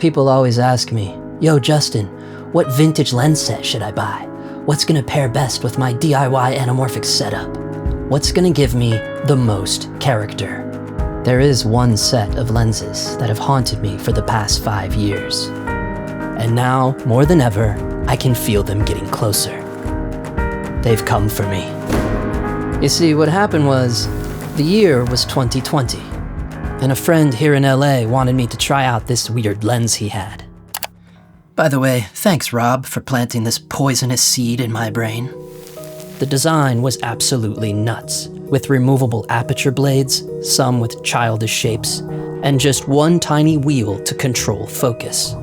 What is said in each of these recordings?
People always ask me, "Yo, Justin, what vintage lens set should I buy? What's gonna pair best with my DIY anamorphic setup? What's gonna give me the most character?" There is one set of lenses that have haunted me for the past 5 years. And now, more than ever, I can feel them getting closer. They've come for me. You see, what happened was, the year was 2020, and a friend here in LA wanted me to try out this weird lens he had. By the way, thanks Rob for planting this poisonous seed in my brain. The design was absolutely nuts, with removable aperture blades, some with childish shapes, and just one tiny wheel to control focus.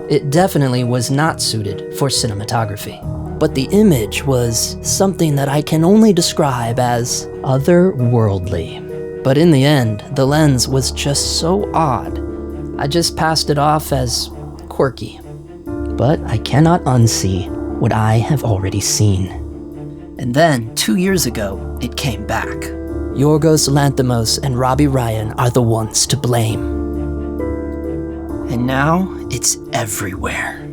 It definitely was not suited for cinematography, but the image was something that I can only describe as otherworldly. But in the end, the lens was just so odd. I just passed it off as quirky. But I cannot unsee what I have already seen. And then, 2 years ago, it came back. Yorgos Lanthimos and Robbie Ryan are the ones to blame. And now, it's everywhere.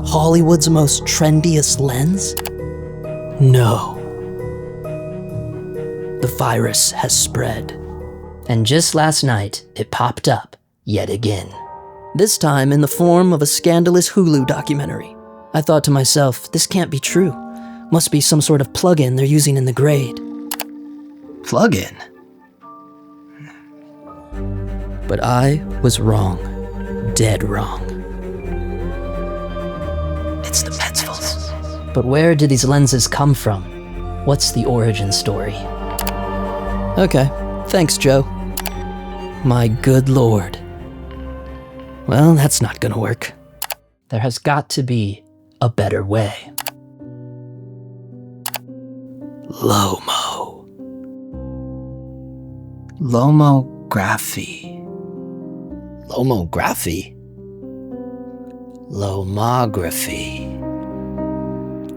Hollywood's most trendiest lens? No. The virus has spread. And just last night, it popped up yet again. This time in the form of a scandalous Hulu documentary. I thought to myself, this can't be true. Must be some sort of plug-in they're using in the grade. Plug-in? But I was wrong. Dead wrong. It's the Petzvals. But where did these lenses come from? What's the origin story? Okay, thanks, Joe. My good lord. Well, that's not gonna work. There has got to be a better way. Lomo. Lomography. Lomography? Lomography.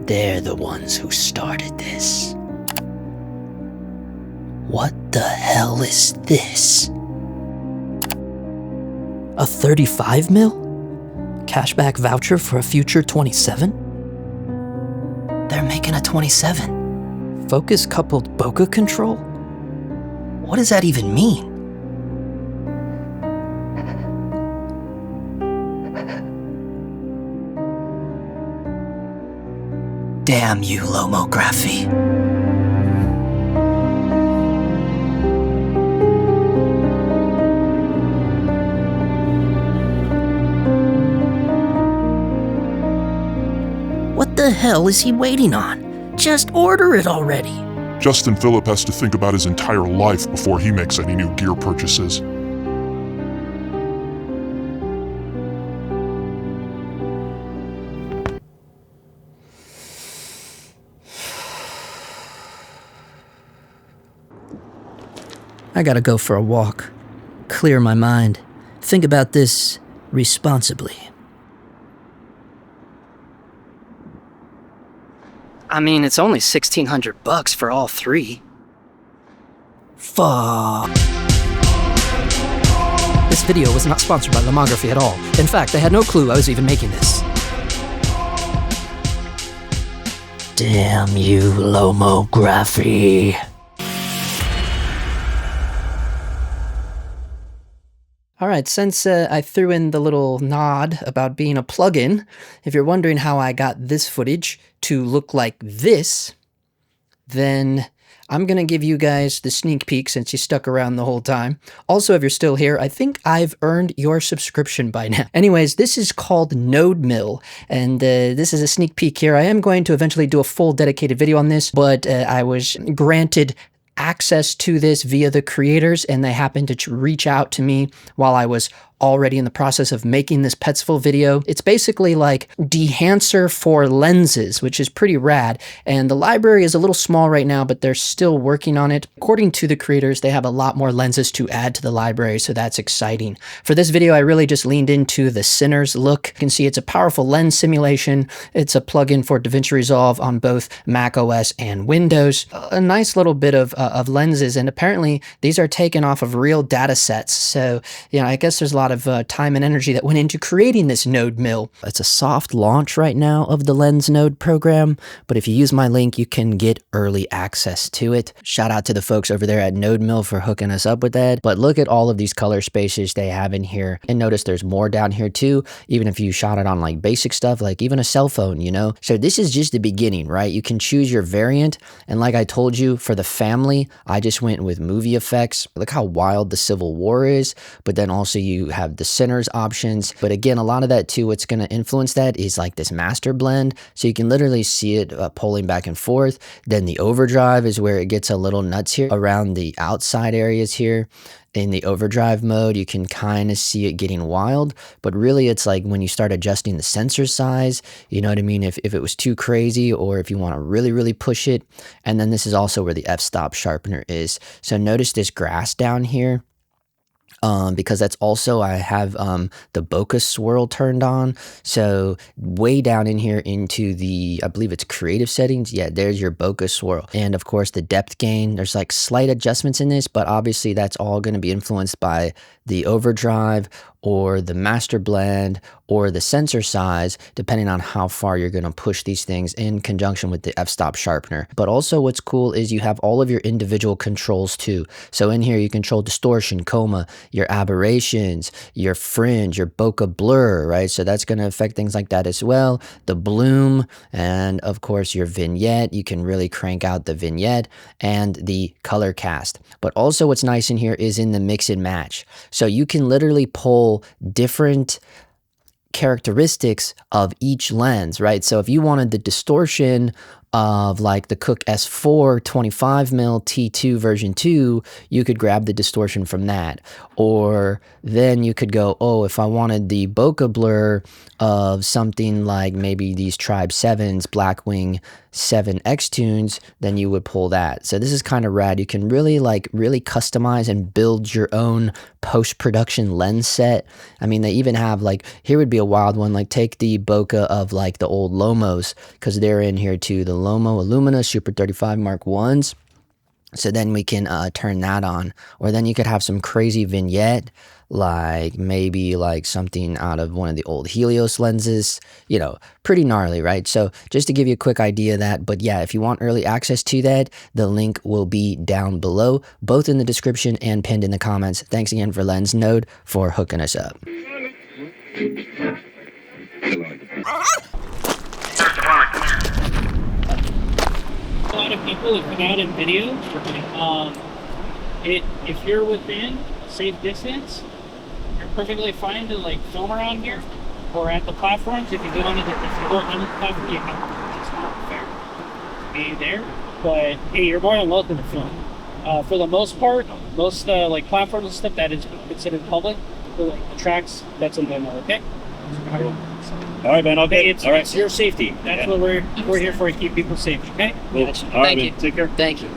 They're the ones who started this. What the hell is this? A 35 mil? Cashback voucher for a future 27? They're making a 27. Focus coupled bokeh control? What does that even mean? Damn you, Lomography. What the hell is he waiting on? Just order it already. Justin Phillip has to think about his entire life before he makes any new gear purchases. I gotta go for a walk. Clear my mind. Think about this responsibly. I mean, it's only $1,600 for all three. Fuck. This video was not sponsored by Lomography at all. In fact, they had no clue I was even making this. Damn you, Lomography. Alright, since I threw in the little nod about being a plugin, if you're wondering how I got this footage to look like this, then I'm gonna give you guys the sneak peek since you stuck around the whole time. Also, if you're still here, I think I've earned your subscription by now. Anyways, this is called Node Mill, and this is a sneak peek here. I am going to eventually do a full dedicated video on this, but I was granted access to this via the creators, and they happened to reach out to me while I was already in the process of making this Petzval video. It's basically like dehancer for lenses, which is pretty rad. And the library is a little small right now, but they're still working on it. According to the creators, they have a lot more lenses to add to the library, so that's exciting. For this video, I really just leaned into the Sinners look. You can see it's a powerful lens simulation. It's a plugin for DaVinci Resolve on both Mac OS and Windows. A nice little bit of lenses, and apparently these are taken off of real data sets. So, you know, I guess there's a lot lot of time and energy that went into creating this node mill. It's a soft launch right now of the Lens Node program, but if you use my link, you can get early access to it. Shout out to the folks over there at Node Mill for hooking us up with that. But look at all of these color spaces they have in here. And notice there's more down here too, even if you shot it on like basic stuff, like even a cell phone, you know? So this is just the beginning, right? You can choose your variant. And like I told you, for the family, I just went with movie effects. Look how wild the Civil War is, but then also you have the centers options. But again, a lot of that too, what's gonna influence that is like this master blend. So you can literally see it pulling back and forth. Then the overdrive is where it gets a little nuts here around the outside areas here. In the overdrive mode, you can kind of see it getting wild, but really it's like when you start adjusting the sensor size, you know what I mean? If it was too crazy, or if you want to really, really push it. And then this is also where the f-stop sharpener is. So notice this grass down here. Because that's also, I have the bokeh swirl turned on. So way down in here into the, I believe it's creative settings. Yeah, there's your bokeh swirl. And of course the depth gain, there's like slight adjustments in this, but obviously that's all going to be influenced by the overdrive or the master blend or the sensor size, depending on how far you're going to push these things in conjunction with the f-stop sharpener. But also what's cool is you have all of your individual controls too. So in here you control distortion, coma, your aberrations, your fringe, your bokeh blur, right? So that's going to affect things like that as well. The bloom, and of course your vignette. You can really crank out the vignette and the color cast. But also what's nice in here is in the mix and match. So you can literally pull different characteristics of each lens, right? So if you wanted the distortion of like the Cooke S4 25mm T2 version 2, you could grab the distortion from that. Or then you could go, oh, if I wanted the bokeh blur of something like maybe these Tribe 7s, Blackwing 7X tunes, then you would pull that. So this is kind of rad. You can really customize and build your own post-production lens set. I mean, they even have like, here would be a wild one, like take the bokeh of like the old Lomos, because they're in here too, the Lomo Illumina Super 35 Mark 1s. So then we can turn that on. Or then you could have some crazy vignette, like maybe like something out of one of the old Helios lenses, you know, pretty gnarly, right? So just to give you a quick idea of that, but yeah, if you want early access to that, the link will be down below, both in the description and pinned in the comments. Thanks again for Lens Node for hooking us up. A lot of people have come out in video. If you're within safe distance, you're perfectly fine to like film around here or at the platforms. If you go on the platform, you have, it's not fair to be there. But hey, you're more than welcome to film. For the most part, most like platforms and stuff that is considered public, for like the tracks, that's a no-no. Okay. All right, man. Okay. It's your safety. That's what we're here for, to keep people safe. Okay. Cool. All right, man. Take care. Thank you.